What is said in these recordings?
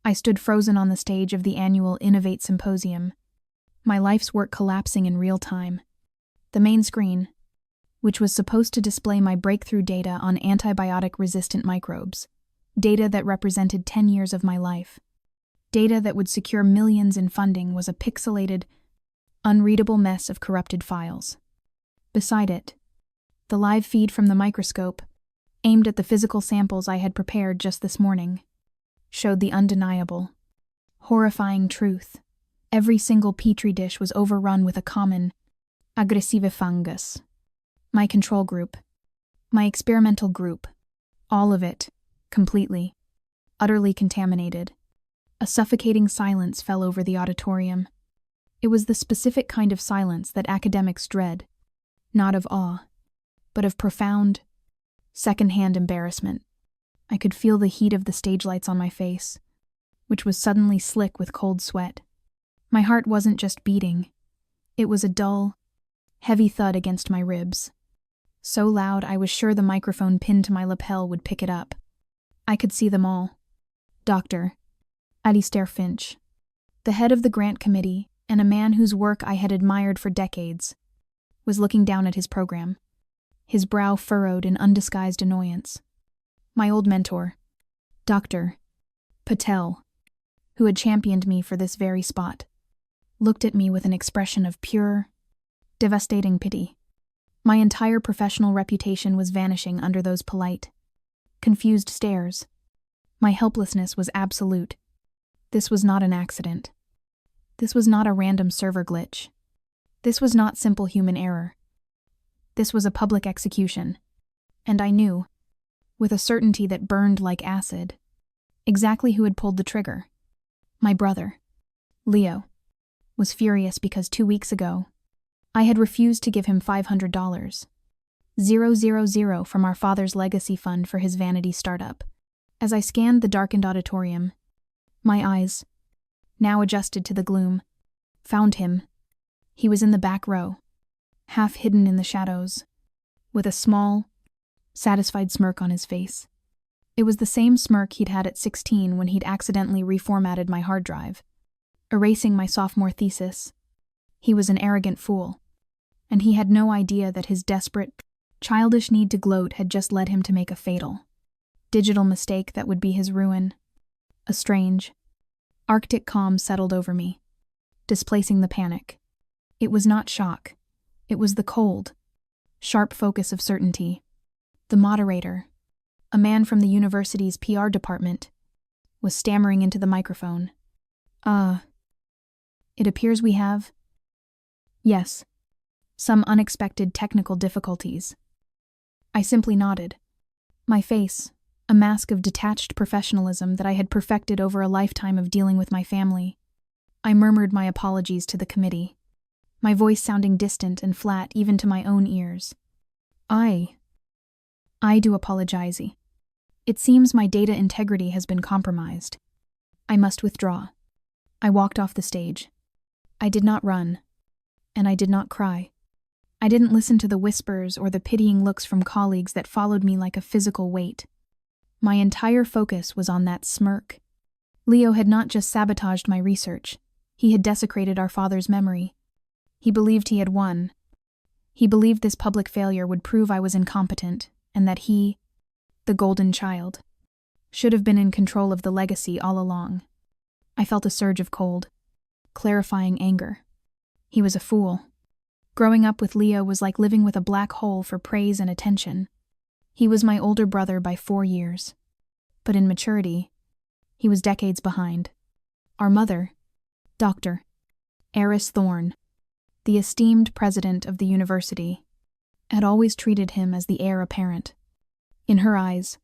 I stood frozen on the stage of the annual Innovate Symposium, my life's work collapsing in real time. The main screen, which was supposed to display my breakthrough data on antibiotic-resistant microbes, data that represented 10 years of my life, data that would secure millions in funding, was a pixelated, unreadable mess of corrupted files. Beside it, the live feed from the microscope, aimed at the physical samples I had prepared just this morning, showed the undeniable, horrifying truth. Every single petri dish was overrun with a common, aggressive fungus. My control group, my experimental group, all of it, completely, utterly contaminated. A suffocating silence fell over the auditorium. It was the specific kind of silence that academics dread, not of awe, but of profound, second-hand embarrassment. I could feel the heat of the stage lights on my face, which was suddenly slick with cold sweat. My heart wasn't just beating. It was a dull, heavy thud against my ribs. So loud I was sure the microphone pinned to my lapel would pick it up. I could see them all. Dr. Alistair Finch, the head of the grant committee, and a man whose work I had admired for decades, was looking down at his program, his brow furrowed in undisguised annoyance. My old mentor, Dr. Patel, who had championed me for this very spot, looked at me with an expression of pure, devastating pity. My entire professional reputation was vanishing under those polite, confused stares. My helplessness was absolute. This was not an accident. This was not a random server glitch. This was not simple human error. This was a public execution. And I knew, with a certainty that burned like acid, exactly who had pulled the trigger. My brother, Leo, was furious because 2 weeks ago, I had refused to give him $500, 000 from our father's legacy fund for his vanity startup. As I scanned the darkened auditorium, my eyes, now adjusted to the gloom, found him. He was in the back row, half hidden in the shadows, with a small, satisfied smirk on his face. It was the same smirk he'd had at 16 when he'd accidentally reformatted my hard drive, erasing my sophomore thesis. He was an arrogant fool, and he had no idea that his desperate, childish need to gloat had just led him to make a fatal, digital mistake that would be his ruin. A strange, Arctic calm settled over me, displacing the panic. It was not shock. It was the cold, sharp focus of certainty. The moderator, a man from the university's PR department, was stammering into the microphone. It appears we have... Yes, some unexpected technical difficulties. I simply nodded. My face, a mask of detached professionalism that I had perfected over a lifetime of dealing with my family. I murmured my apologies to the committee, my voice sounding distant and flat even to my own ears. I do apologize. It seems my data integrity has been compromised. I must withdraw. I walked off the stage. I did not run, and I did not cry. I didn't listen to the whispers or the pitying looks from colleagues that followed me like a physical weight. My entire focus was on that smirk. Leo had not just sabotaged my research, he had desecrated our father's memory. He believed he had won. He believed this public failure would prove I was incompetent, and that he, the golden child, should have been in control of the legacy all along. I felt a surge of cold, clarifying anger. He was a fool. Growing up with Leo was like living with a black hole for praise and attention. He was my older brother by 4 years. But in maturity, he was decades behind. Our mother, Dr. Elena Thorne, the esteemed president of the university, had always treated him as the heir apparent. In her eyes,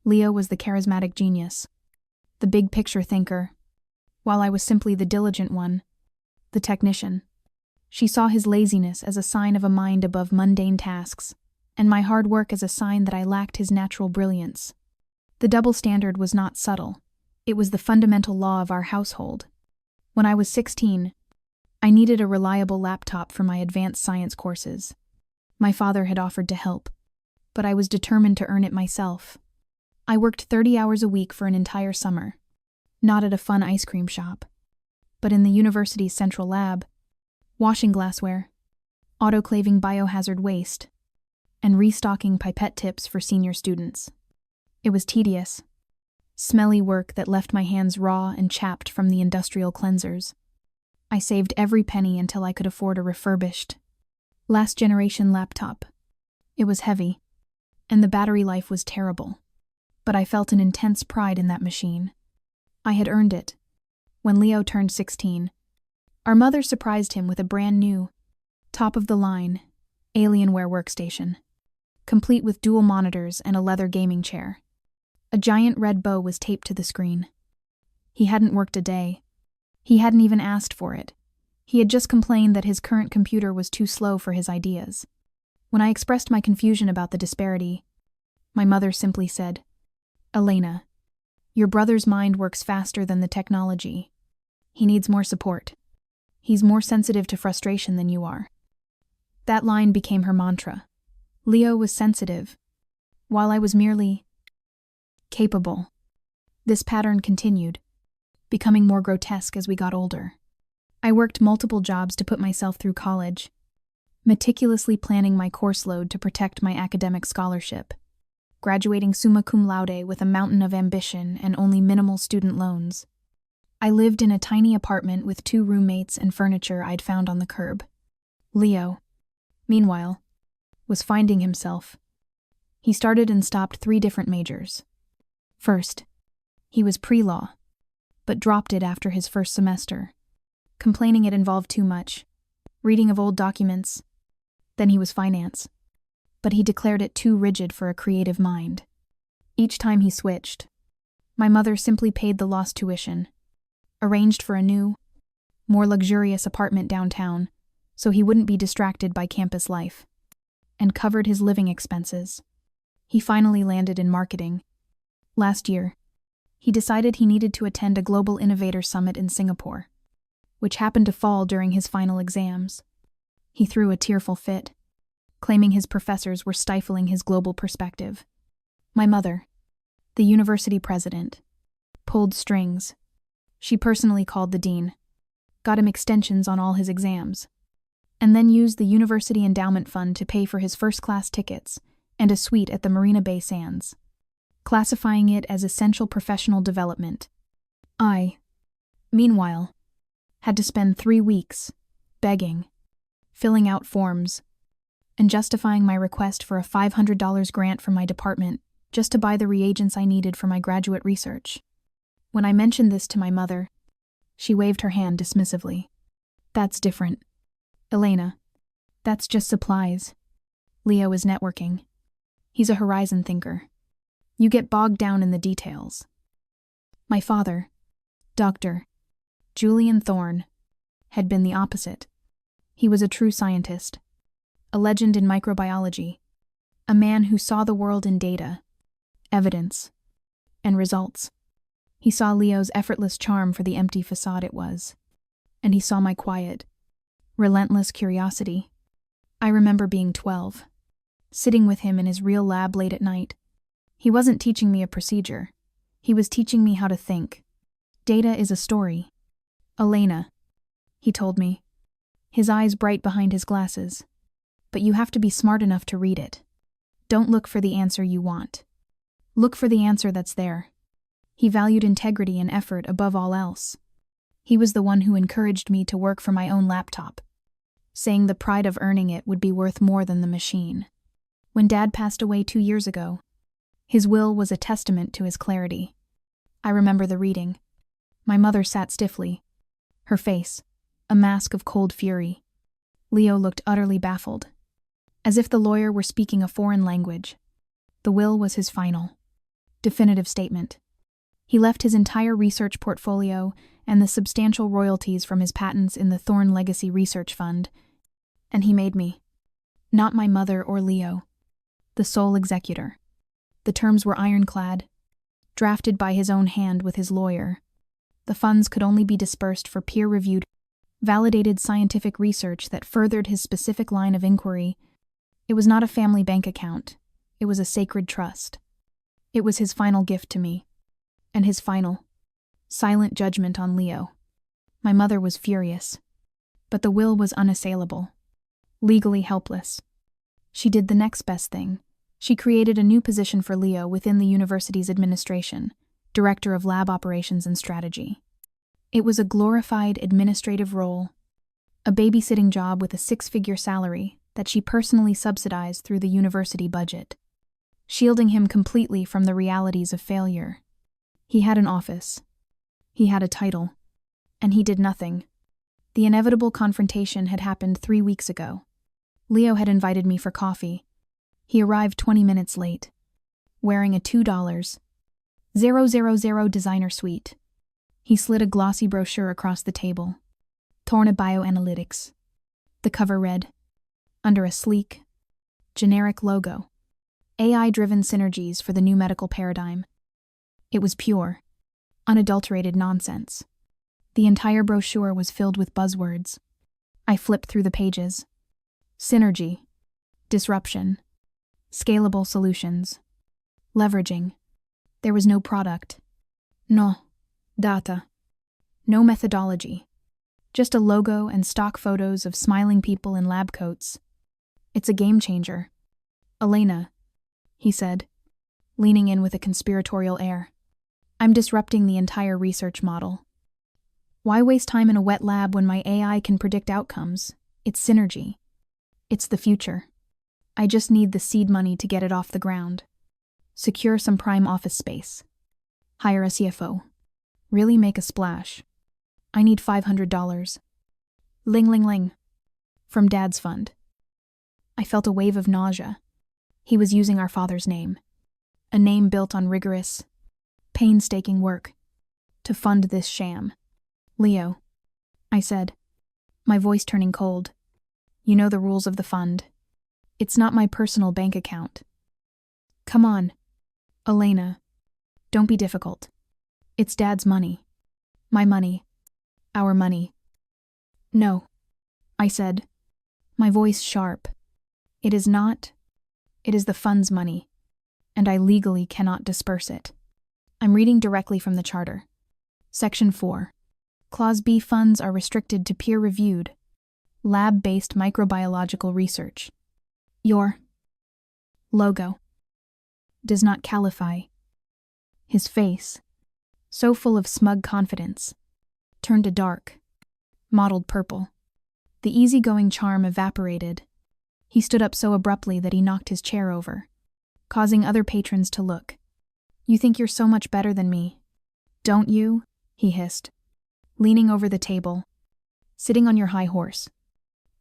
Leo was the charismatic genius, the big-picture thinker, while I was simply the diligent one, the technician. She saw his laziness as a sign of a mind above mundane tasks, and my hard work as a sign that I lacked his natural brilliance. The double standard was not subtle. It was the fundamental law of our household. When I was 16, I needed a reliable laptop for my advanced science courses. My father had offered to help, but I was determined to earn it myself. I worked 30 hours a week for an entire summer, Not at a fun ice cream shop, but in the university's central lab, washing glassware, autoclaving biohazard waste, and restocking pipette tips for senior students. It was tedious, smelly work that left my hands raw and chapped from the industrial cleansers. I saved every penny until I could afford a refurbished, last-generation laptop. It was heavy, and the battery life was terrible, but I felt an intense pride in that machine. I had earned it. When Leo turned 16, our mother surprised him with a brand new, top-of-the-line, Alienware workstation, complete with dual monitors and a leather gaming chair. A giant red bow was taped to the screen. He hadn't worked a day. He hadn't even asked for it. He had just complained that his current computer was too slow for his ideas. When I expressed my confusion about the disparity, my mother simply said, "Elena, your brother's mind works faster than the technology. He needs more support. He's more sensitive to frustration than you are." That line became her mantra. Leo was sensitive, while I was merely capable. This pattern continued, becoming more grotesque as we got older. I worked multiple jobs to put myself through college, meticulously planning my course load to protect my academic scholarship, graduating summa cum laude with a mountain of ambition and only minimal student loans. I lived in a tiny apartment with 2 roommates and furniture I'd found on the curb. Leo, meanwhile, was finding himself. He started and stopped 3 different majors. First, he was pre-law, but dropped it after his first semester, complaining it involved too much, reading of old documents. Then he was finance, but he declared it too rigid for a creative mind. Each time he switched, my mother simply paid the lost tuition, arranged for a new, more luxurious apartment downtown so he wouldn't be distracted by campus life, and covered his living expenses. He finally landed in marketing. Last year, he decided he needed to attend a Global Innovator Summit in Singapore, which happened to fall during his final exams. He threw a tearful fit, claiming his professors were stifling his global perspective. My mother, the university president, pulled strings. She personally called the dean, got him extensions on all his exams, and then used the University Endowment Fund to pay for his first-class tickets and a suite at the Marina Bay Sands, classifying it as essential professional development. I, meanwhile, had to spend 3 weeks begging, filling out forms, and justifying my request for a $500 grant from my department just to buy the reagents I needed for my graduate research. When I mentioned this to my mother, she waved her hand dismissively. "That's different, Elena. That's just supplies. Leo is networking. He's a horizon thinker. You get bogged down in the details." My father, Dr. Julian Thorne, had been the opposite. He was a true scientist, a legend in microbiology, a man who saw the world in data, evidence, and results. He saw Leo's effortless charm for the empty facade it was, and he saw my quiet, relentless curiosity. I remember being 12, sitting with him in his real lab late at night. He wasn't teaching me a procedure. He was teaching me how to think. Data is a story. "Elena," he told me, his eyes bright behind his glasses, "but you have to be smart enough to read it. Don't look for the answer you want. Look for the answer that's there." He valued integrity and effort above all else. He was the one who encouraged me to work for my own laptop, saying the pride of earning it would be worth more than the machine. When Dad passed away 2 years ago, his will was a testament to his clarity. I remember the reading. My mother sat stiffly, her face a mask of cold fury. Leo looked utterly baffled, as if the lawyer were speaking a foreign language. The will was his final, definitive statement. He left his entire research portfolio and the substantial royalties from his patents in the Thorne Legacy Research Fund, and he made me, not my mother or Leo, the sole executor. The terms were ironclad, drafted by his own hand with his lawyer. The funds could only be dispersed for peer-reviewed, validated scientific research that furthered his specific line of inquiry. It was not a family bank account. It was a sacred trust. It was his final gift to me, and his final, Silent judgment on Leo. My mother was furious. But the will was unassailable. Legally helpless. She did the next best thing. She created a new position for Leo within the university's administration, Director of Lab Operations and Strategy. It was a glorified administrative role, a babysitting job with a six-figure salary that she personally subsidized through the university budget, shielding him completely from the realities of failure. He had an office. He had a title. And he did nothing. The inevitable confrontation had happened 3 weeks ago. Leo had invited me for coffee. He arrived 20 minutes late, wearing a $2,000 designer suite. He slid a glossy brochure across the table. Thorne Bioanalytics. The cover read, under a sleek, generic logo, AI-driven synergies for the new medical paradigm. It was pure, unadulterated nonsense. The entire brochure was filled with buzzwords. I flipped through the pages. Synergy, disruption, scalable solutions, leveraging. There was no product. No data. No methodology. Just a logo and stock photos of smiling people in lab coats. It's a game changer. Elena, he said, leaning in with a conspiratorial air. I'm disrupting the entire research model. Why waste time in a wet lab when my AI can predict outcomes? It's synergy. It's the future. I just need the seed money to get it off the ground. Secure some prime office space. Hire a CFO. Really make a splash. I need $500. Ling ling ling. From Dad's fund. I felt a wave of nausea. He was using our father's name. A name built on rigorous, painstaking work. To fund this sham. Leo, I said, my voice turning cold. You know the rules of the fund. It's not my personal bank account. Come on, Elena. Don't be difficult. It's Dad's money. My money. Our money. No, I said, my voice sharp. It is not. It is the fund's money, and I legally cannot disperse it. I'm reading directly from the charter. Section 4. Clause B, funds are restricted to peer-reviewed, lab-based microbiological research. Your logo does not qualify. His face, so full of smug confidence, turned a dark, mottled purple. The easygoing charm evaporated. He stood up so abruptly that he knocked his chair over, causing other patrons to look. You think you're so much better than me, don't you? He hissed, leaning over the table, sitting on your high horse,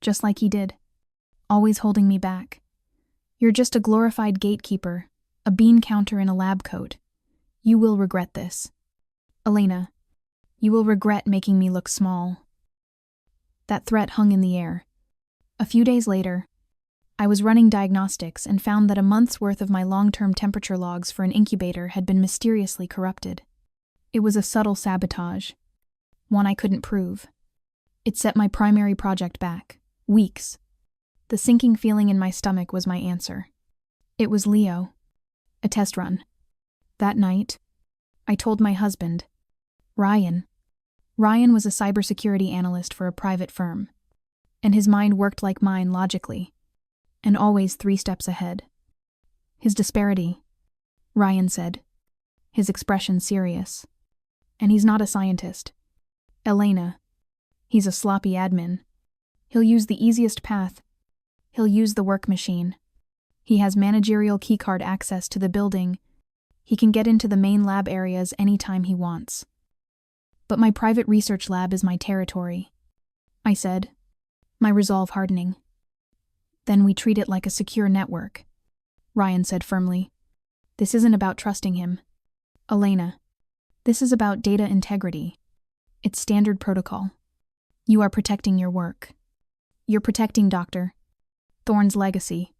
just like he did, always holding me back. You're just a glorified gatekeeper, a bean counter in a lab coat. You will regret this. Elena, you will regret making me look small. That threat hung in the air. A few days later, I was running diagnostics and found that a month's worth of my long-term temperature logs for an incubator had been mysteriously corrupted. It was a subtle sabotage, one I couldn't prove. It set my primary project back, weeks. The sinking feeling in my stomach was my answer. It was Leo. A test run. That night, I told my husband, Ryan. Ryan was a cybersecurity analyst for a private firm, and his mind worked like mine logically, and always 3 steps ahead. His disparity, Ryan said, his expression serious. And he's not a scientist. Elena, he's a sloppy admin. He'll use the easiest path. He'll use the work machine. He has managerial keycard access to the building. He can get into the main lab areas anytime he wants. But my private research lab is my territory, I said, my resolve hardening. Then we treat it like a secure network, Ryan said firmly. This isn't about trusting him. Elena, this is about data integrity. It's standard protocol. You are protecting your work. You're protecting Dr. Thorne's legacy.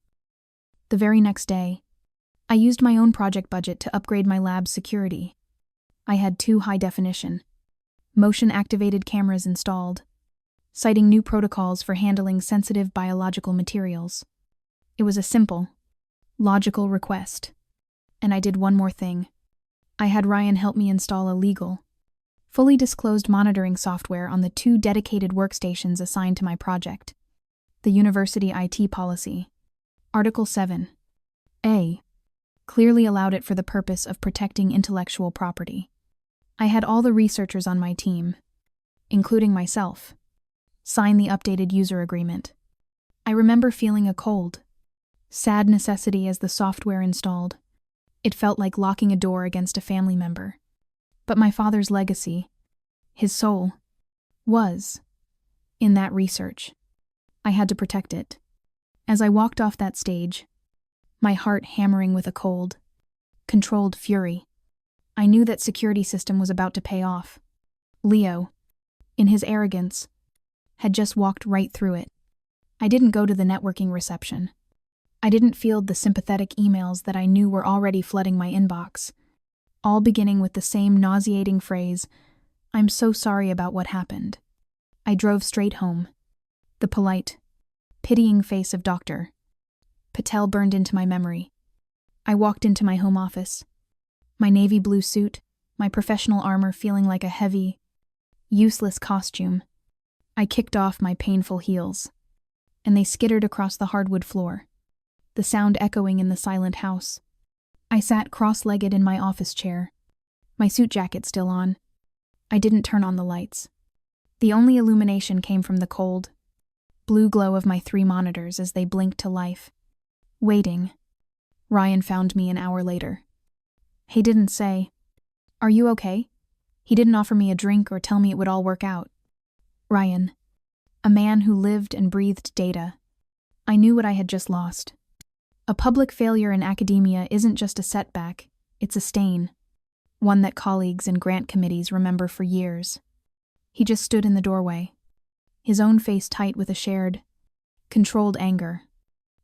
The very next day, I used my own project budget to upgrade my lab's security. I had 2 high-definition, motion-activated cameras installed, citing new protocols for handling sensitive biological materials. It was a simple, logical request. And I did one more thing. I had Ryan help me install a legal, fully disclosed monitoring software on the 2 dedicated workstations assigned to my project. The University IT Policy. Article 7. A. Clearly allowed it for the purpose of protecting intellectual property. I had all the researchers on my team, including myself, sign the updated user agreement. I remember feeling a cold, sad necessity as the software installed. It felt like locking a door against a family member. But my father's legacy, his soul, was in that research. I had to protect it. As I walked off that stage, my heart hammering with a cold, controlled fury, I knew that security system was about to pay off. Leo, in his arrogance, had just walked right through it. I didn't go to the networking reception. I didn't field the sympathetic emails that I knew were already flooding my inbox, all beginning with the same nauseating phrase, "I'm so sorry about what happened." I drove straight home. The polite, pitying face of Dr. Patel burned into my memory. I walked into my home office, my navy blue suit, my professional armor feeling like a heavy, useless costume. I kicked off my painful heels, and they skittered across the hardwood floor, the sound echoing in the silent house. I sat cross-legged in my office chair, my suit jacket still on. I didn't turn on the lights. The only illumination came from the cold, blue glow of my 3 monitors as they blinked to life. Waiting. Ryan found me an hour later. He didn't say, "Are you okay?" He didn't offer me a drink or tell me it would all work out. Ryan, a man who lived and breathed data. I knew what I had just lost. A public failure in academia isn't just a setback, it's a stain, one that colleagues and grant committees remember for years. He just stood in the doorway, his own face tight with a shared, controlled anger.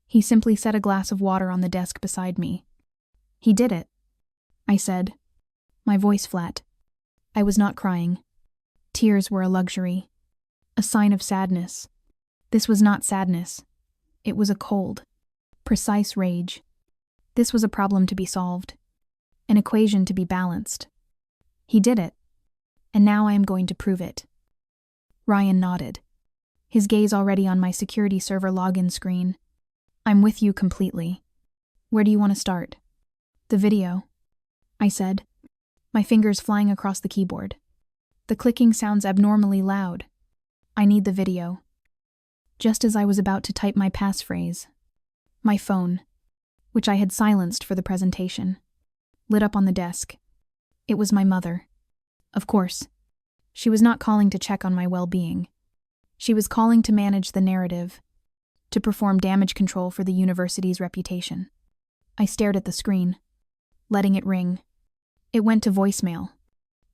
He simply set a glass of water on the desk beside me. "He did it," I said, my voice flat. I was not crying. Tears were a luxury, a sign of sadness. This was not sadness. It was a cold, precise rage. This was a problem to be solved, an equation to be balanced. He did it, and now I am going to prove it. Ryan nodded, his gaze already on my security server login screen. "I'm with you completely. Where do you want to start?" "The video," I said, my fingers flying across the keyboard. The clicking sounds abnormally loud. "I need the video." Just as I was about to type my passphrase, my phone, which I had silenced for the presentation, lit up on the desk. It was my mother. Of course, she was not calling to check on my well-being. She was calling to manage the narrative, to perform damage control for the university's reputation. I stared at the screen, letting it ring. It went to voicemail.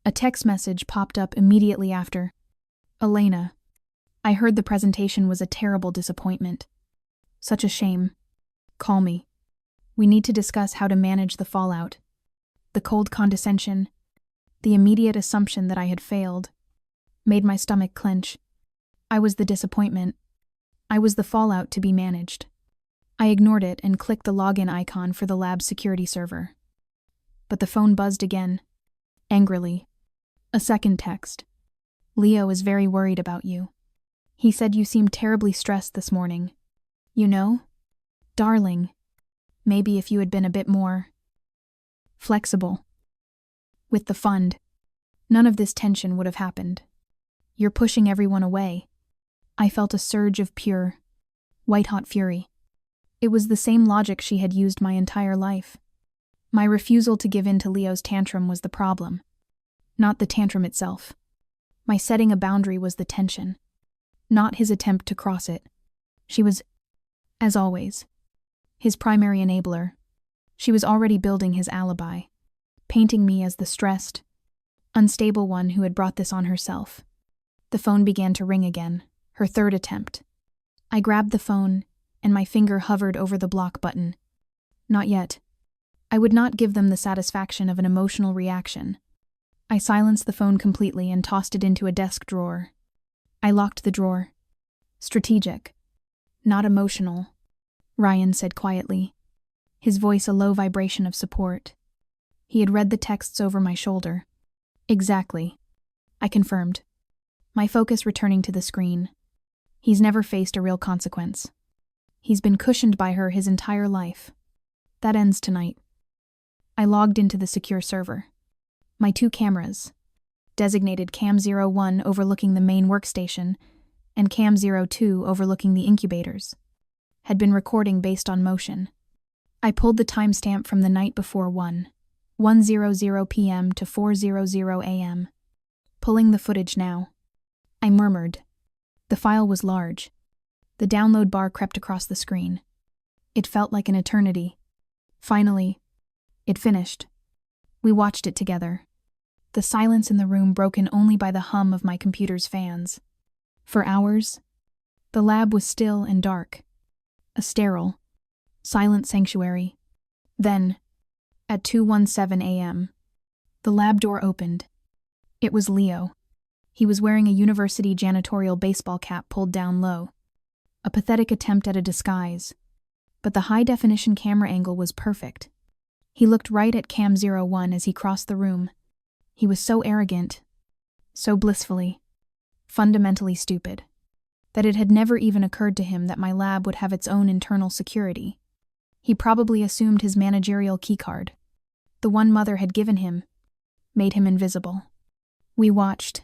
A text message popped up immediately after. "Elena, I heard the presentation was a terrible disappointment. Such a shame. Call me. We need to discuss how to manage the fallout." The cold condescension, the immediate assumption that I had failed, made my stomach clench. I was the disappointment. I was the fallout to be managed. I ignored it and clicked the login icon for the lab's security server. But the phone buzzed again, angrily. A second text. "Leo is very worried about you. He said you seemed terribly stressed this morning. You know? Darling, maybe if you had been a bit more flexible with the fund, none of this tension would have happened. You're pushing everyone away." I felt a surge of pure, white-hot fury. It was the same logic she had used my entire life. My refusal to give in to Leo's tantrum was the problem, not the tantrum itself. My setting a boundary was the tension, not his attempt to cross it. She was, as always, his primary enabler. She was already building his alibi, painting me as the stressed, unstable one who had brought this on herself. The phone began to ring again, her third attempt. I grabbed the phone, and my finger hovered over the block button. Not yet. I would not give them the satisfaction of an emotional reaction. I silenced the phone completely and tossed it into a desk drawer. I locked the drawer. "Strategic, not emotional," Ryan said quietly, his voice a low vibration of support. He had read the texts over my shoulder. "Exactly. I confirmed, my focus returning to the screen. He's never faced a real consequence. He's been cushioned by her his entire life. That ends tonight. I logged into the secure server. My 2 cameras, designated Cam 01 overlooking the main workstation and Cam 02 overlooking the incubators, had been recording based on motion. I pulled the timestamp from the night before 1:00 p.m. to 4:00 a.m., pulling the footage now. I murmured. The file was large. The download bar crept across the screen. It felt like an eternity. Finally, it finished. We watched it together. The silence in the room broken only by the hum of my computer's fans. For hours, the lab was still and dark. A sterile, silent sanctuary. Then, at 2:17 a.m., the lab door opened. It was Leo. He was wearing a university janitorial baseball cap pulled down low. A pathetic attempt at a disguise. But the high-definition camera angle was perfect. He looked right at Cam 01 as he crossed the room. He was so arrogant, so blissfully, fundamentally stupid, that it had never even occurred to him that my lab would have its own internal security. He probably assumed his managerial keycard, the one Mother had given him, made him invisible. We watched,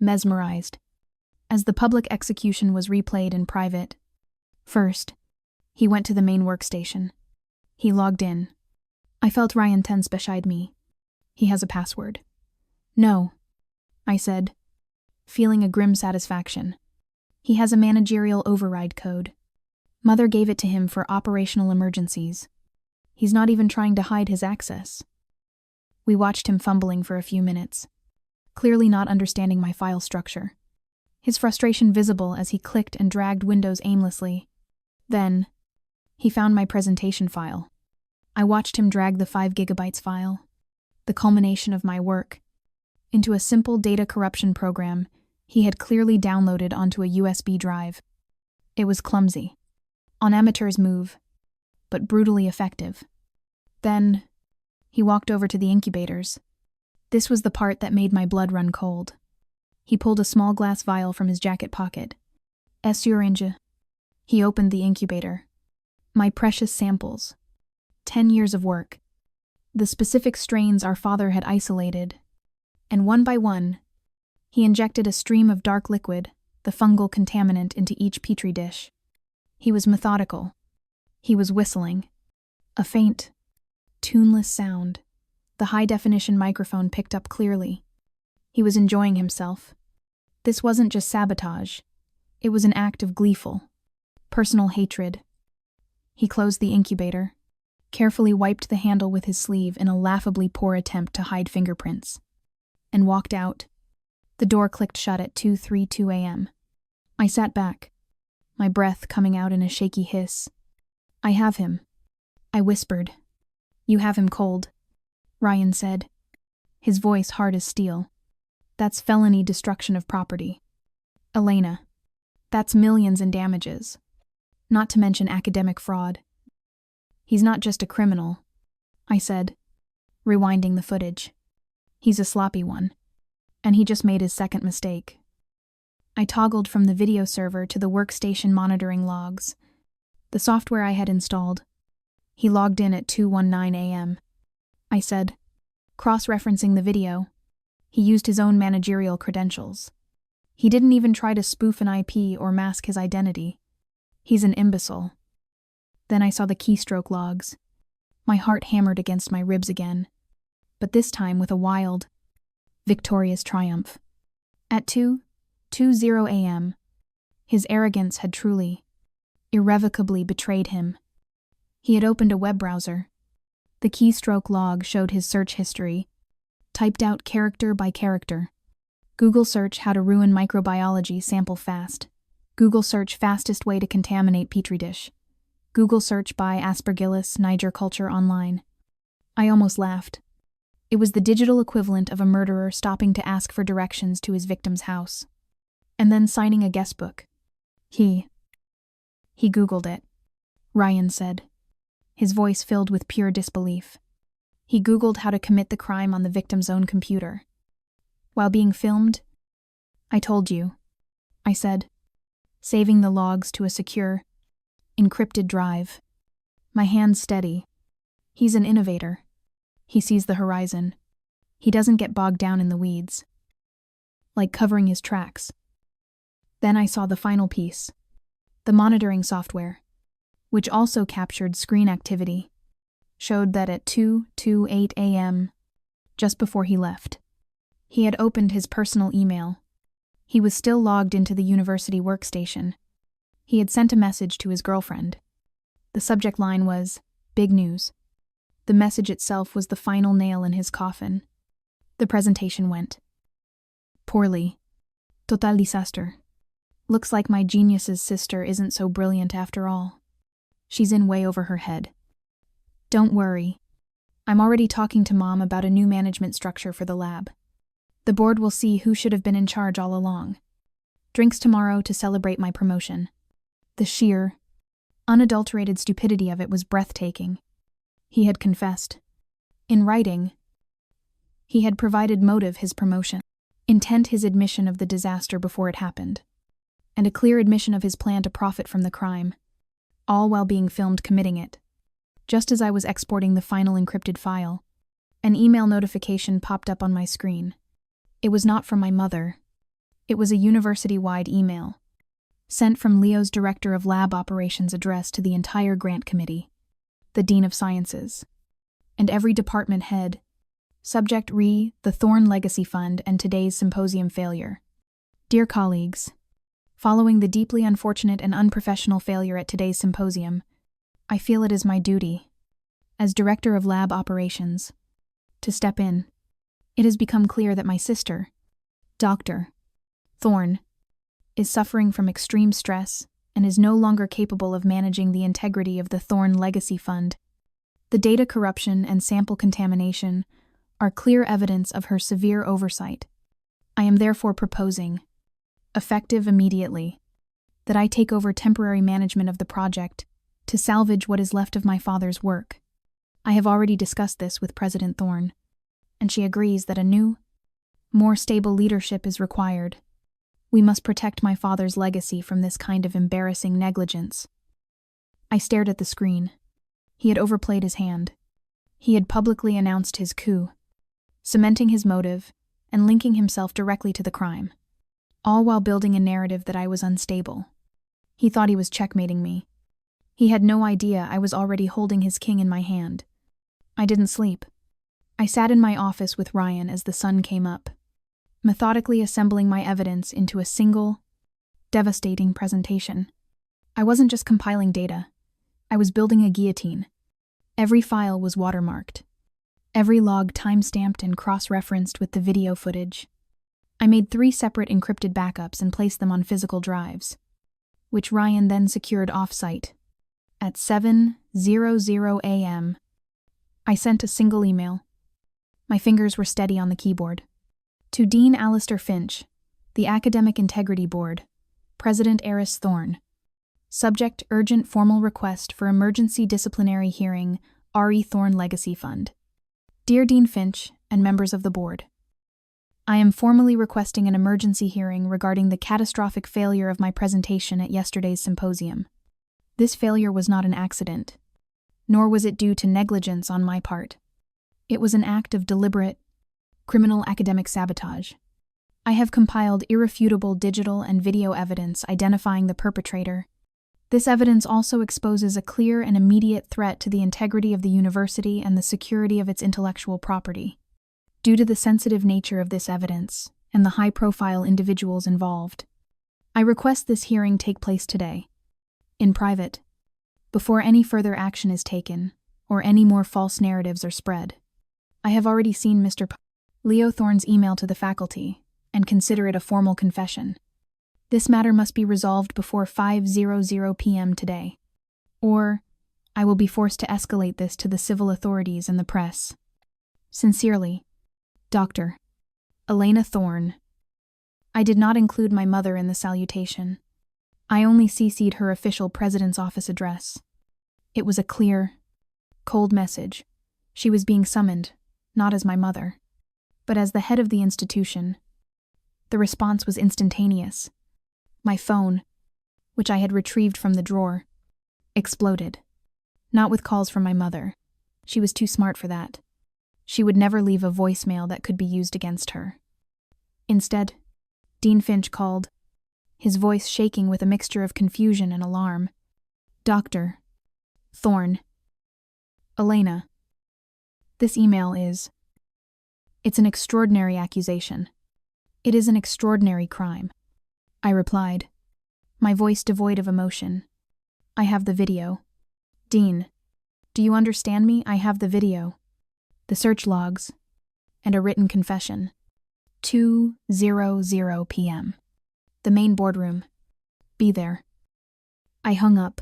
mesmerized, as the public execution was replayed in private. First, he went to the main workstation. He logged in. I felt Ryan tense beside me. He has a password. No, I said, feeling a grim satisfaction. He has a managerial override code. Mother gave it to him for operational emergencies. He's not even trying to hide his access. We watched him fumbling for a few minutes, clearly not understanding my file structure. His frustration visible as he clicked and dragged windows aimlessly. Then, he found my presentation file. I watched him drag the 5 gigabytes file, the culmination of my work, into a simple data corruption program he had clearly downloaded onto a USB drive. It was clumsy, on amateur's move, but brutally effective. Then, he walked over to the incubators. This was the part that made my blood run cold. He pulled a small glass vial from his jacket pocket. Syringe. He opened the incubator. My precious samples. 10 years of work. The specific strains our father had isolated. And one by one, he injected a stream of dark liquid, the fungal contaminant, into each petri dish. He was methodical. He was whistling. A faint, tuneless sound. The high-definition microphone picked up clearly. He was enjoying himself. This wasn't just sabotage. It was an act of gleeful, personal hatred. He closed the incubator, carefully wiped the handle with his sleeve in a laughably poor attempt to hide fingerprints, and walked out. The door clicked shut at 2:32 a.m. I sat back, my breath coming out in a shaky hiss. I have him, I whispered. You have him cold, Ryan said, his voice hard as steel. That's felony destruction of property. Elena, that's millions in damages, not to mention academic fraud. He's not just a criminal, I said, rewinding the footage. He's a sloppy one, and he just made his second mistake. I toggled from the video server to the workstation monitoring logs, the software I had installed. He logged in at 2:19 a.m. I said, cross-referencing the video. He used his own managerial credentials. He didn't even try to spoof an IP or mask his identity. He's an imbecile. Then I saw the keystroke logs. My heart hammered against my ribs again, but this time with a wild, victorious triumph. At 2:20 a.m., his arrogance had truly, irrevocably betrayed him. He had opened a web browser. The keystroke log showed his search history, typed out character by character. Google search how to ruin microbiology sample fast. Google search fastest way to contaminate petri dish. Google search by Aspergillus niger culture online. I almost laughed. It was the digital equivalent of a murderer stopping to ask for directions to his victim's house, and then signing a guestbook. He Googled it, Ryan said, his voice filled with pure disbelief. He Googled how to commit the crime on the victim's own computer. While being filmed, I told you, I said, saving the logs to a secure, encrypted drive. My hands steady. He's an innovator. He sees the horizon. He doesn't get bogged down in the weeds. Like covering his tracks. Then I saw the final piece. The monitoring software, which also captured screen activity, showed that at 2:28 a.m., just before he left, he had opened his personal email. He was still logged into the university workstation. He had sent a message to his girlfriend. The subject line was, "Big news." The message itself was the final nail in his coffin. The presentation went poorly. Total disaster. Looks like my genius's sister isn't so brilliant after all. She's in way over her head. Don't worry. I'm already talking to Mom about a new management structure for the lab. The board will see who should have been in charge all along. Drinks tomorrow to celebrate my promotion. The sheer, unadulterated stupidity of it was breathtaking. He had confessed. In writing, he had provided motive his promotion, intent his admission of the disaster before it happened, and a clear admission of his plan to profit from the crime, all while being filmed committing it. Just as I was exporting the final encrypted file, an email notification popped up on my screen. It was not from my mother. It was a university-wide email, sent from Leo's director of lab operations addressed to the entire grant committee, the dean of sciences, and every department head. Subject re: the Thorne Legacy Fund and today's symposium failure. Dear colleagues, following the deeply unfortunate and unprofessional failure at today's symposium, I feel it is my duty, as director of lab operations, to step in. It has become clear that my sister, Dr. Thorne, is suffering from extreme stress and is no longer capable of managing the integrity of the Thorne Legacy Fund. The data corruption and sample contamination are clear evidence of her severe oversight. I am therefore proposing, effective immediately, that I take over temporary management of the project to salvage what is left of my father's work. I have already discussed this with President Thorne, and she agrees that a new, more stable leadership is required. We must protect my father's legacy from this kind of embarrassing negligence. I stared at the screen. He had overplayed his hand. He had publicly announced his coup, cementing his motive and linking himself directly to the crime, all while building a narrative that I was unstable. He thought he was checkmating me. He had no idea I was already holding his king in my hand. I didn't sleep. I sat in my office with Ryan as the sun came up, methodically assembling my evidence into a single, devastating presentation. I wasn't just compiling data. I was building a guillotine. Every file was watermarked. Every log time-stamped and cross-referenced with the video footage. I made 3 separate encrypted backups and placed them on physical drives, which Ryan then secured off-site. At 7:00 a.m., I sent a single email. My fingers were steady on the keyboard. To Dean Alistair Finch, the Academic Integrity Board, President Eris Thorne. Subject: urgent formal request for emergency disciplinary hearing, R.E. Thorne Legacy Fund. Dear Dean Finch and members of the board, I am formally requesting an emergency hearing regarding the catastrophic failure of my presentation at yesterday's symposium. This failure was not an accident, nor was it due to negligence on my part. It was an act of deliberate, criminal academic sabotage. I have compiled irrefutable digital and video evidence identifying the perpetrator. This evidence also exposes a clear and immediate threat to the integrity of the university and the security of its intellectual property. Due to the sensitive nature of this evidence and the high-profile individuals involved, I request this hearing take place today, in private, before any further action is taken or any more false narratives are spread. I have already seen Mr. Leo Thorne's email to the faculty and consider it a formal confession. This matter must be resolved before 5:00 p.m. today, or I will be forced to escalate this to the civil authorities and the press. Sincerely, Dr. Elena Thorne. I did not include my mother in the salutation. I only CC'd her official president's office address. It was a clear, cold message. She was being summoned, not as my mother, but as the head of the institution The response was instantaneous. My phone, which I had retrieved from the drawer, exploded. Not with calls from my mother. She was too smart for that. She would never leave a voicemail that could be used against her. Instead, Dean Finch called, his voice shaking with a mixture of confusion and alarm. Dr. Thorne. Elena. This email is... It's an extraordinary accusation. It is an extraordinary crime. I replied, my voice devoid of emotion. I have the video. Dean, do you understand me? I have the video. The search logs. And a written confession. 2:00 p.m. The main boardroom. Be there. I hung up.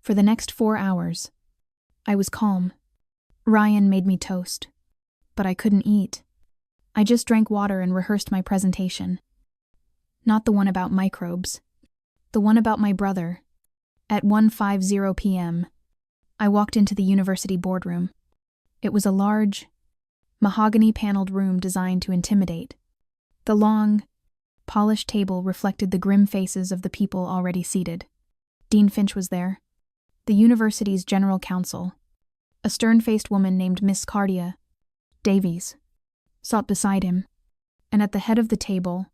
For the next 4 hours, I was calm. Ryan made me toast. But I couldn't eat. I just drank water and rehearsed my presentation. Not the one about microbes. The one about my brother. At 1:50 p.m., I walked into the university boardroom. It was a large, mahogany-paneled room designed to intimidate. The long, polished table reflected the grim faces of the people already seated. Dean Finch was there. The university's general counsel, a stern-faced woman named Miss Cardia Davies, sat beside him, and at the head of the table,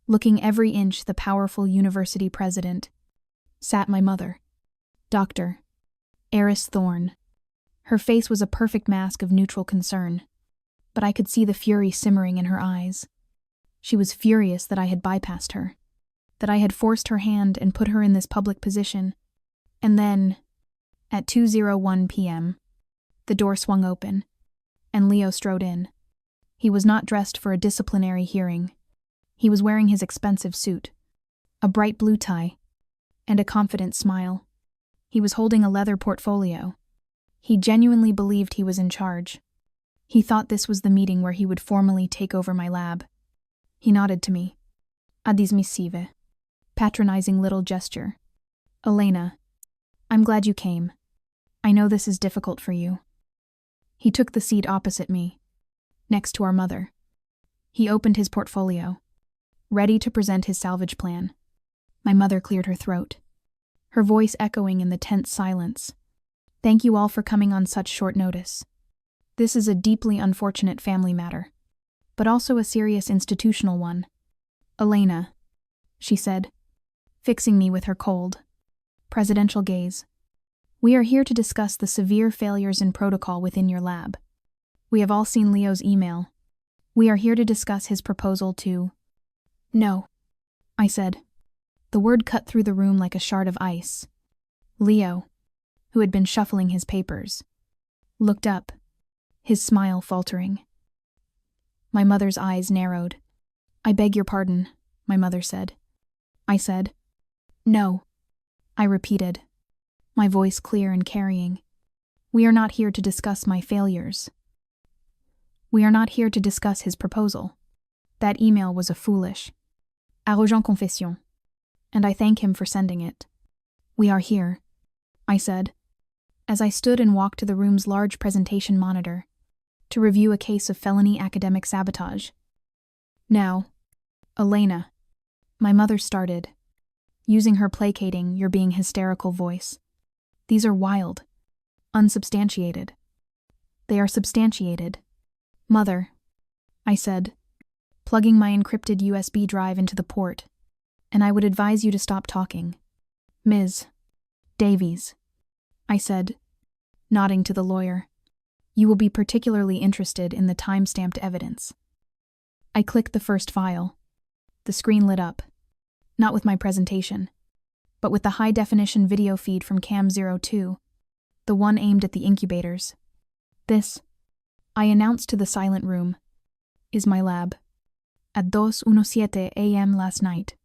looking every inch the powerful university president, sat my mother, Dr. Elena Thorne. Her face was a perfect mask of neutral concern, but I could see the fury simmering in her eyes. She was furious that I had bypassed her, that I had forced her hand and put her in this public position. And then, at 2:01 p.m., the door swung open, and Leo strode in. He was not dressed for a disciplinary hearing. He was wearing his expensive suit, a bright blue tie, and a confident smile. He was holding a leather portfolio. He genuinely believed he was in charge. He thought this was the meeting where he would formally take over my lab. He nodded to me. A dismissive, patronizing little gesture. Elena, I'm glad you came. I know this is difficult for you. He took the seat opposite me, next to our mother. He opened his portfolio, ready to present his salvage plan. My mother cleared her throat, her voice echoing in the tense silence. Thank you all for coming on such short notice. This is a deeply unfortunate family matter, but also a serious institutional one. Elena, she said, fixing me with her cold, presidential gaze. We are here to discuss the severe failures in protocol within your lab. We have all seen Leo's email. We are here to discuss his proposal to... No, I said. The word cut through the room like a shard of ice. Leo, who had been shuffling his papers, looked up, his smile faltering. My mother's eyes narrowed. I beg your pardon, my mother said. I said, no, I repeated, my voice clear and carrying. We are not here to discuss my failures. We are not here to discuss his proposal. That email was a foolish, arrogant confession, and I thank him for sending it. We are here, I said, as I stood and walked to the room's large presentation monitor to review a case of felony academic sabotage. Now, Elena, my mother started, using her placating, you're being hysterical voice. These are wild, unsubstantiated. They are substantiated. Mother, I said, plugging my encrypted USB drive into the port, and I would advise you to stop talking. Ms. Davies, I said, nodding to the lawyer. You will be particularly interested in the time-stamped evidence. I clicked the first file. The screen lit up, not with my presentation, but with the high-definition video feed from Cam 02, the one aimed at the incubators. This, I announced to the silent room, is my lab. At 2:17 a.m. last night.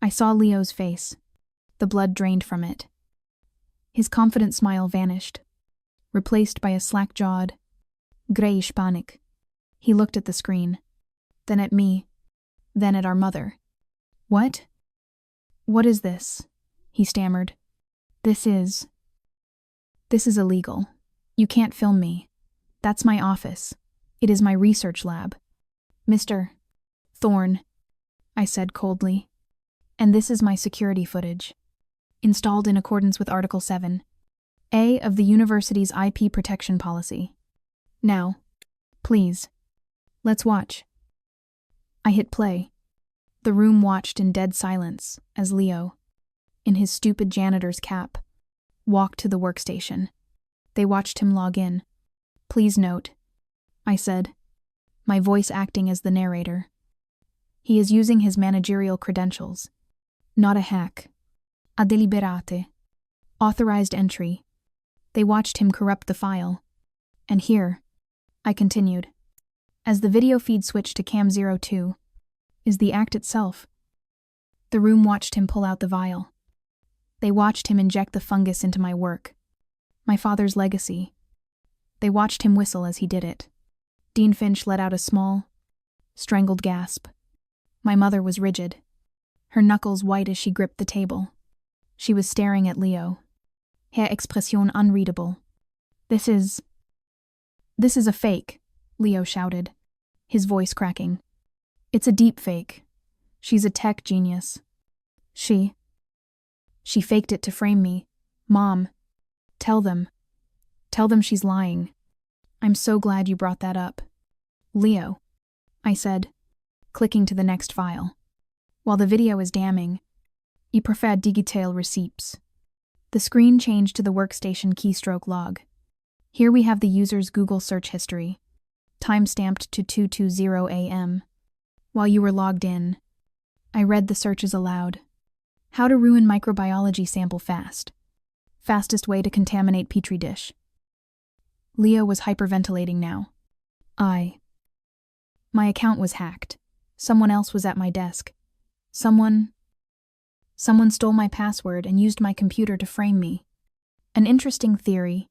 I saw Leo's face. The blood drained from it. His confident smile vanished, replaced by a slack-jawed, grayish panic. He looked at the screen, then at me, then at our mother. What? What is this? He stammered. This is illegal. You can't film me. That's my office. It is my research lab. Mr. Thorne, I said coldly. And this is my security footage. Installed in accordance with Article 7A of the university's IP protection policy. Now, please, let's watch. I hit play. The room watched in dead silence as Leo, in his stupid janitor's cap, walked to the workstation. They watched him log in. Please note, I said, my voice acting as the narrator. He is using his managerial credentials. Not a hack. A deliberate. Authorized entry. They watched him corrupt the file. And here, I continued, as the video feed switched to Cam 02, is the act itself. The room watched him pull out the vial. They watched him inject the fungus into my work, my father's legacy. They watched him whistle as he did it. Dean Finch let out a small, strangled gasp. My mother was rigid, her knuckles white as she gripped the table. She was staring at Leo, her expression unreadable. This is a fake, Leo shouted, his voice cracking. It's a deep fake. She's a tech genius. She faked it to frame me. Mom, tell them she's lying. I'm so glad you brought that up. Leo, I said, clicking to the next file. While the video is damning, I prefer digital receipts. The screen changed to the workstation keystroke log. Here we have the user's Google search history, time-stamped to 2:20 a.m. While you were logged in, I read the searches aloud. How to ruin microbiology sample fast. Fastest way to contaminate petri dish. Leo was hyperventilating now. My account was hacked. Someone else was at my desk. Someone stole my password and used my computer to frame me. An interesting theory,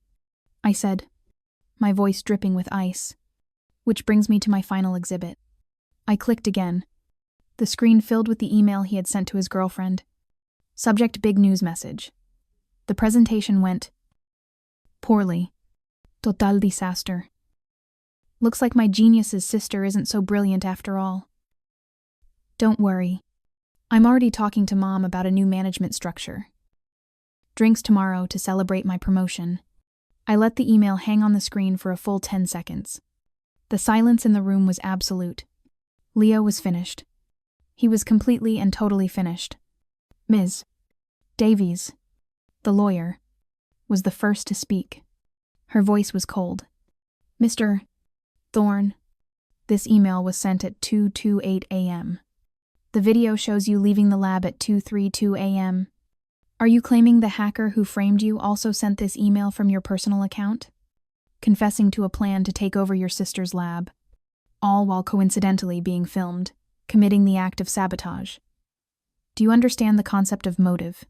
I said, my voice dripping with ice. Which brings me to my final exhibit. I clicked again. The screen filled with the email he had sent to his girlfriend. Subject: big news message. The presentation went poorly. Total disaster. Looks like my genius's sister isn't so brilliant after all. Don't worry. I'm already talking to Mom about a new management structure. Drinks tomorrow to celebrate my promotion. I let the email hang on the screen for a full 10 seconds. The silence in the room was absolute. Leo was finished. He was completely and totally finished. Ms. Davies, the lawyer, was the first to speak. Her voice was cold. Mr. Thorne, this email was sent at 2:28 a.m. The video shows you leaving the lab at 2:32 a.m. Are you claiming the hacker who framed you also sent this email from your personal account? Confessing to a plan to take over your sister's lab, all while coincidentally being filmed, committing the act of sabotage. Do you understand the concept of motive,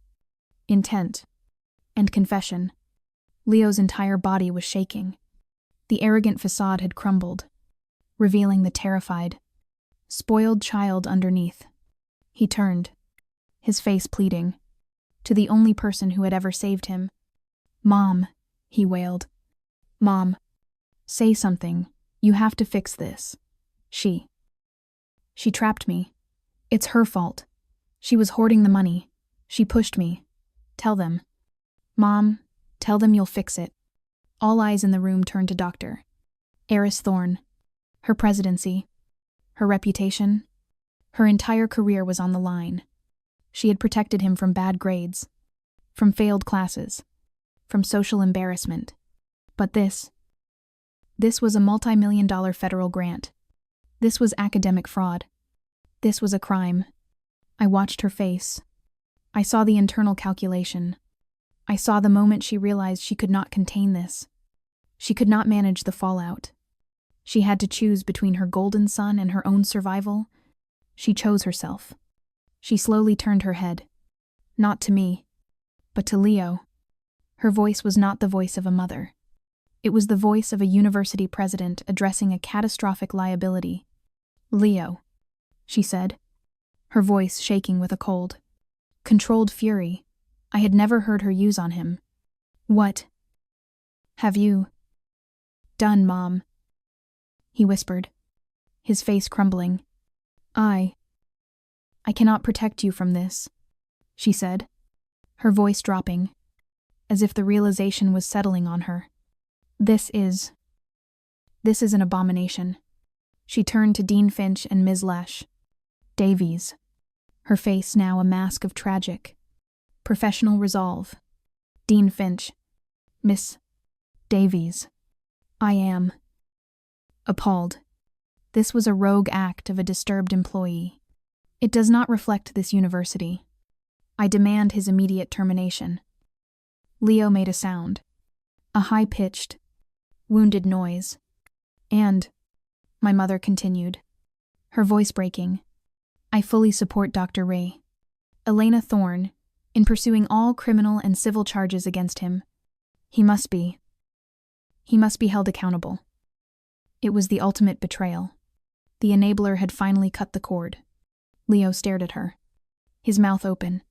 intent, and confession? Leo's entire body was shaking. The arrogant facade had crumbled, revealing the terrified, spoiled child underneath. He turned, his face pleading, to the only person who had ever saved him. Mom, he wailed. Mom, say something. You have to fix this. She trapped me. It's her fault. She was hoarding the money. She pushed me. Tell them. Mom, tell them you'll fix it. All eyes in the room turned to Dr. Elena Thorne. Her presidency, her reputation, her entire career was on the line. She had protected him from bad grades, from failed classes, from social embarrassment. But this was a multi-million-dollar federal grant. This was academic fraud. This was a crime. I watched her face. I saw the internal calculation. I saw the moment she realized she could not contain this. She could not manage the fallout. She had to choose between her golden son and her own survival. She chose herself. She slowly turned her head. Not to me, but to Leo. Her voice was not the voice of a mother. It was the voice of a university president addressing a catastrophic liability. Leo, she said, her voice shaking with a cold, controlled fury I had never heard her use on him. What have you done, Mom? He whispered, his face crumbling. I cannot protect you from this, she said, her voice dropping, as if the realization was settling on her. This is an abomination. She turned to Dean Finch and Ms. Lesh. Davies, her face now a mask of tragic, professional resolve. Dean Finch. Miss Davies. I am appalled. This was a rogue act of a disturbed employee. It does not reflect this university. I demand his immediate termination. Leo made a sound. A high-pitched, wounded noise. And, my mother continued, her voice breaking, I fully support Dr. Ray, Elena Thorne, in pursuing all criminal and civil charges against him. He must be held accountable. It was the ultimate betrayal. The enabler had finally cut the cord. Leo stared at her, his mouth open,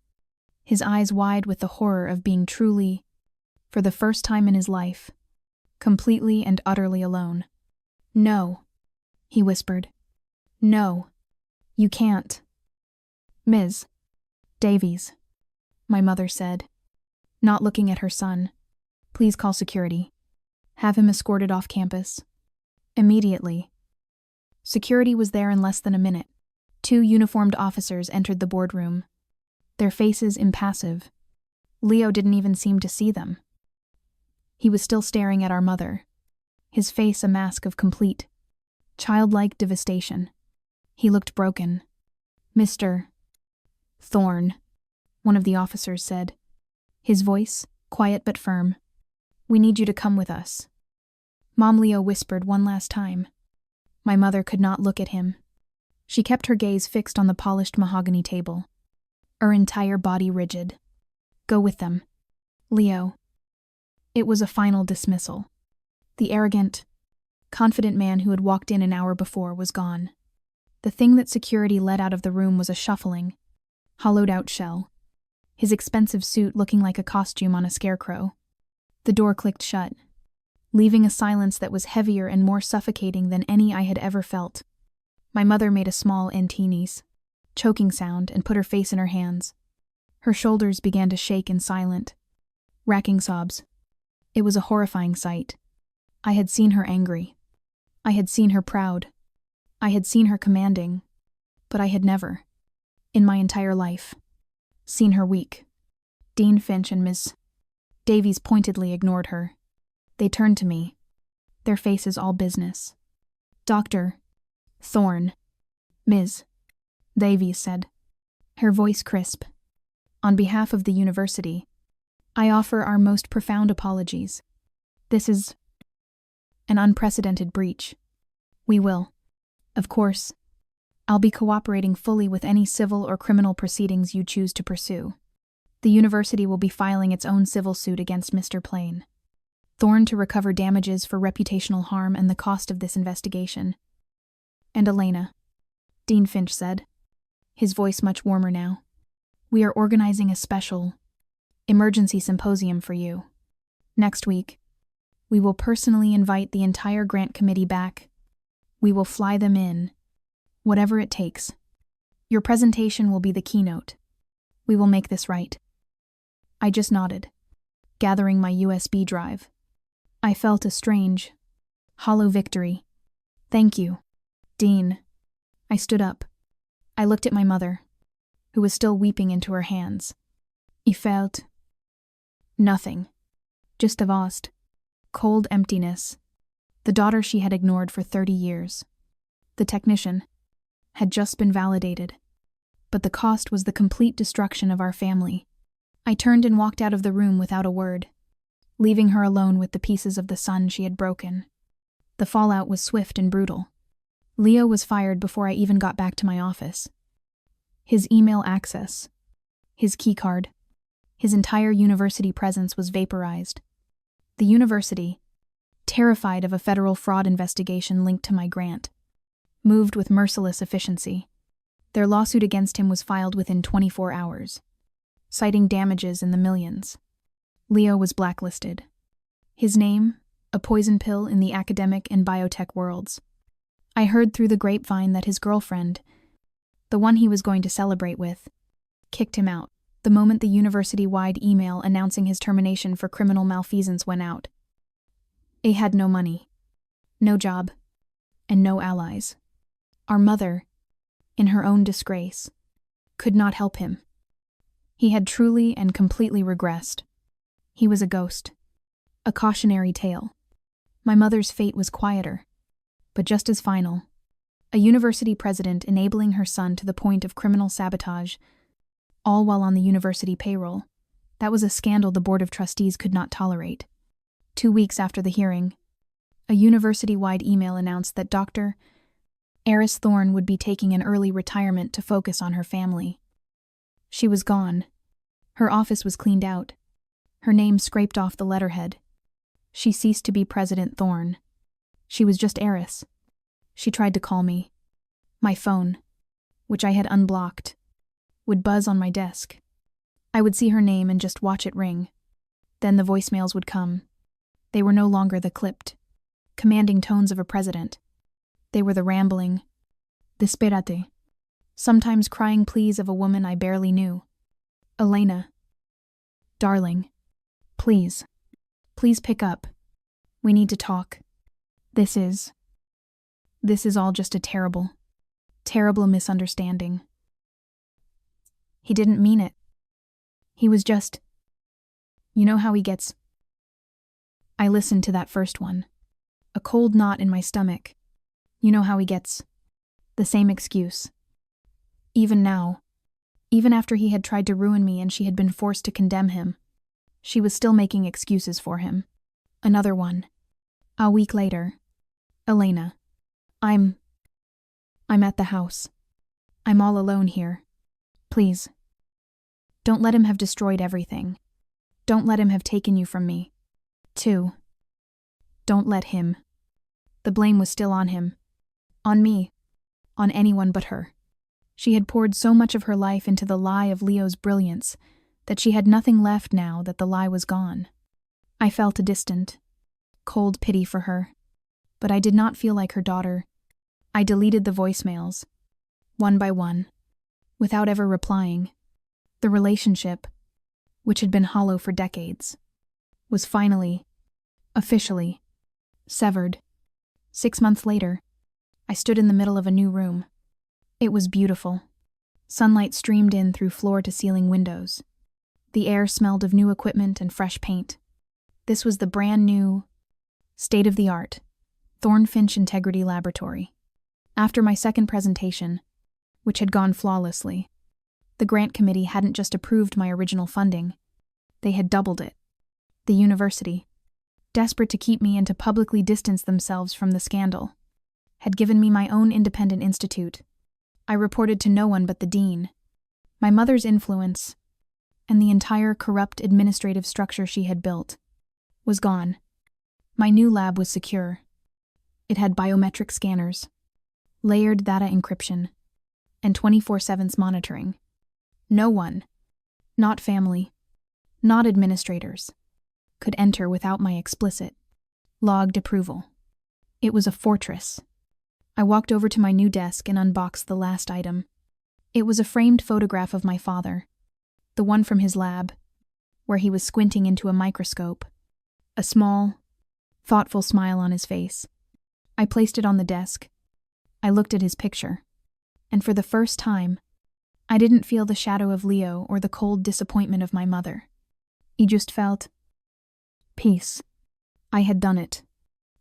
his eyes wide with the horror of being truly, for the first time in his life, completely and utterly alone. No, he whispered. No, you can't. Ms. Davies, my mother said, not looking at her son. Please call security. Have him escorted off campus. Immediately. Security was there in less than a minute. 2 uniformed officers entered the boardroom, their faces impassive. Leo didn't even seem to see them. He was still staring at our mother, his face a mask of complete, childlike devastation. He looked broken. Mr. Thorne, one of the officers said, his voice quiet but firm. We need you to come with us. Mom, Leo whispered one last time. My mother could not look at him. She kept her gaze fixed on the polished mahogany table, her entire body rigid. Go with them, Leo. It was a final dismissal. The arrogant, confident man who had walked in an hour before was gone. The thing that security led out of the room was a shuffling, hollowed-out shell, his expensive suit looking like a costume on a scarecrow. The door clicked shut, leaving a silence that was heavier and more suffocating than any I had ever felt. My mother made a small Antinis, choking sound and put her face in her hands. Her shoulders began to shake in silent, racking sobs. It was a horrifying sight. I had seen her angry. I had seen her proud. I had seen her commanding. But I had never, in my entire life, seen her weak. Dean Finch and Miss Davies pointedly ignored her. They turned to me, their faces all business. Dr. Thorne, Ms. Davies said, her voice crisp. On behalf of the university, I offer our most profound apologies. This is an unprecedented breach. We will, of course, I'll be cooperating fully with any civil or criminal proceedings you choose to pursue. The university will be filing its own civil suit against Mr. Plain Thorne to recover damages for reputational harm and the cost of this investigation. And Elena, Dean Finch said, his voice much warmer now, we are organizing a special emergency symposium for you. Next week, we will personally invite the entire grant committee back. We will fly them in, whatever it takes. Your presentation will be the keynote. We will make this right. I just nodded, gathering my USB drive. I felt a strange, hollow victory. Thank you, Dean. I stood up. I looked at my mother, who was still weeping into her hands. I felt nothing, just a vast, cold emptiness. The daughter she had ignored for 30 years. The technician had just been validated, but the cost was the complete destruction of our family. I turned and walked out of the room without a word, leaving her alone with the pieces of the sun she had broken. The fallout was swift and brutal. Leo was fired before I even got back to my office. His email access, his keycard, his entire university presence was vaporized. The university, terrified of a federal fraud investigation linked to my grant, moved with merciless efficiency. Their lawsuit against him was filed within 24 hours, citing damages in the millions. Leo was blacklisted. His name, a poison pill in the academic and biotech worlds. I heard through the grapevine that his girlfriend, the one he was going to celebrate with, kicked him out the moment the university-wide email announcing his termination for criminal malfeasance went out. A had no money, no job, and no allies. Our mother, in her own disgrace, could not help him. He had truly and completely regressed. He was a ghost. A cautionary tale. My mother's fate was quieter, but just as final. A university president enabling her son to the point of criminal sabotage, all while on the university payroll. That was a scandal the Board of Trustees could not tolerate. 2 weeks after the hearing, a university-wide email announced that Dr. Elena Thorne would be taking an early retirement to focus on her family. She was gone. Her office was cleaned out. Her name scraped off the letterhead. She ceased to be President Thorne. She was just Eris. She tried to call me. My phone, which I had unblocked, would buzz on my desk. I would see her name and just watch it ring. Then the voicemails would come. They were no longer the clipped, commanding tones of a president. They were the rambling, disperate, sometimes crying pleas of a woman I barely knew. Elena. Darling. Please. Please pick up. We need to talk. This is all just a terrible misunderstanding. He didn't mean it. He was just, you know how he gets. I listened to that first one. A cold knot in my stomach. You know how he gets. The same excuse. Even now, even after he had tried to ruin me and she had been forced to condemn him, she was still making excuses for him. Another one. A week later. Elena. I'm at the house. I'm all alone here. Please. Don't let him have destroyed everything. Don't let him have taken you from me. 2. Don't let him. The blame was still on him. On me. On anyone but her. She had poured so much of her life into the lie of Leo's brilliance that she had nothing left now that the lie was gone. I felt a distant, cold pity for her, but I did not feel like her daughter. I deleted the voicemails, one by one, without ever replying. The relationship, which had been hollow for decades, was finally, officially, severed. 6 months later, I stood in the middle of a new room. It was beautiful. Sunlight streamed in through floor-to-ceiling windows. The air smelled of new equipment and fresh paint. This was the brand new, state-of-the-art, Thornfinch Integrity Laboratory. After my second presentation, which had gone flawlessly, the grant committee hadn't just approved my original funding. They had doubled it. The university, desperate to keep me and to publicly distance themselves from the scandal, had given me my own independent institute. I reported to no one but the dean. My mother's influence, and the entire corrupt administrative structure she had built, was gone. My new lab was secure. It had biometric scanners, layered data encryption, and 24/7 monitoring. No one, not family, not administrators, could enter without my explicit, logged approval. It was a fortress. I walked over to my new desk and unboxed the last item. It was a framed photograph of my father, the one from his lab, where he was squinting into a microscope, a small, thoughtful smile on his face. I placed it on the desk. I looked at his picture, and for the first time, I didn't feel the shadow of Leo or the cold disappointment of my mother. I just felt peace. I had done it.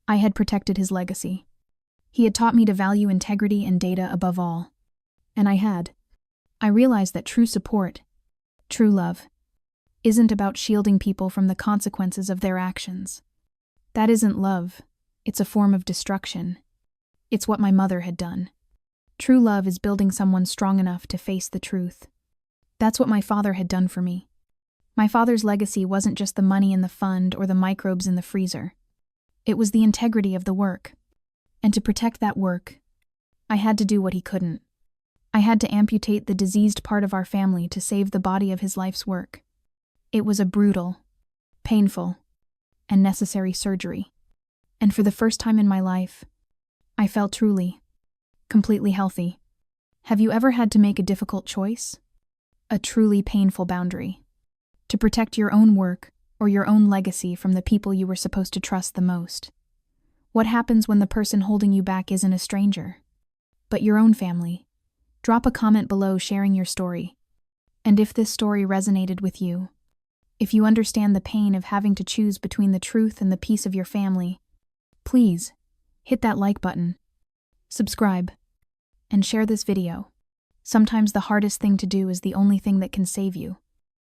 I had protected his legacy. He had taught me to value integrity and data above all. And I had. I realized that true support, true love, isn't about shielding people from the consequences of their actions. That isn't love. It's a form of destruction. It's what my mother had done. True love is building someone strong enough to face the truth. That's what my father had done for me. My father's legacy wasn't just the money in the fund or the microbes in the freezer. It was the integrity of the work. And to protect that work, I had to do what he couldn't. I had to amputate the diseased part of our family to save the body of his life's work. It was a brutal, painful, and necessary surgery. And for the first time in my life, I felt truly, completely healthy. Have you ever had to make a difficult choice? A truly painful boundary? To protect your own work or your own legacy from the people you were supposed to trust the most? What happens when the person holding you back isn't a stranger, but your own family? Drop a comment below sharing your story. And if this story resonated with you, if you understand the pain of having to choose between the truth and the peace of your family, please hit that like button, subscribe, and share this video. Sometimes the hardest thing to do is the only thing that can save you.